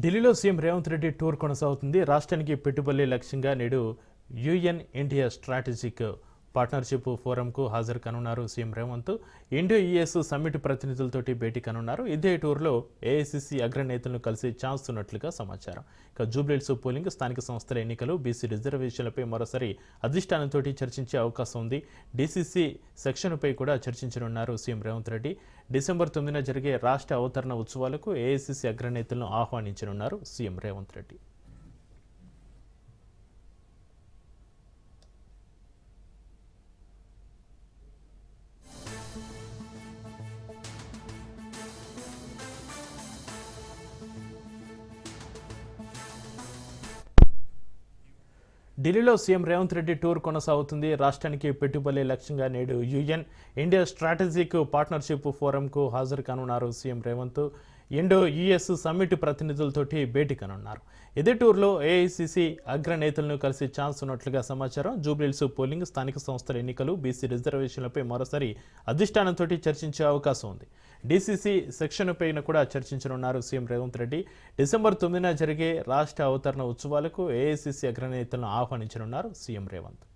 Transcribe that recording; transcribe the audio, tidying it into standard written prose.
ఢిల్లీలో CM Revanth Reddy tour కొనసాగుతుంది. రాష్ట్రానికి పెట్టుబడులే లక్ష్యంగా నేడు యుఎన్ ఇండియా స్ట్రాటజిక్ పార్ట్నర్షిప్ ఫోరంకు హాజరు కానున్నారు సీఎం రేవంత్. ఇండియో యుఎస్ సమ్మిట్ ప్రతినిధులతోటి భేటీ కానున్నారు. ఇదే టూర్లో ఏఐసిసి అగ్రనేతలను కలిసి ఛాన్స్ ఉన్నట్లుగా సమాచారం. ఇక జూబ్లీహిల్స్ పోలింగ్, స్థానిక సంస్థల ఎన్నికలు, బీసీ రిజర్వేషన్లపై మరోసారి అధిష్టానంతో చర్చించే అవకాశం ఉంది. డీసీసీ సెక్షన్పై కూడా చర్చించనున్నారు సీఎం రేవంత్ రెడ్డి. డిసెంబర్ 9న జరిగే రాష్ట్ర అవతరణ ఉత్సవాలకు ఏఐసిసి అగ్రనేతలను ఆహ్వానించనున్నారు సీఎం రేవంత్ రెడ్డి. ఢిల్లీలో సీఎం రేవంత్ రెడ్డి టూర్ కొనసాగుతుంది. రాష్ట్రానికి పెట్టుబడులే లక్ష్యంగా నేడు యుఎన్ ఇండియా స్ట్రాటజిక్ పార్ట్నర్షిప్ ఫోరంకు హాజరు కానున్నారు CM Revanth. Indo US summit ప్రతినిధులతోటి భేటీ కానున్నారు. ఇదే టూర్లో ఏఐసిసి అగ్రనేతలను కలిసి ఛాన్స్ ఉన్నట్లుగా సమాచారం. జూబ్లీహిల్స్ పోలింగ్, స్థానిక సంస్థల ఎన్నికలు, బీసీ రిజర్వేషన్లపై మరోసారి అధిష్టానంతో చర్చించే అవకాశం ఉంది. డీసీసీ సెక్షన్ పైన కూడా చర్చించనున్నారు సీఎం రేవంత్ రెడ్డి. డిసెంబర్ 9న జరిగే రాష్ట్ర అవతరణ ఉత్సవాలకు ఏఐసిసి అగ్రనేతలను ఆహ్వానించనున్నారు సీఎం రేవంత్.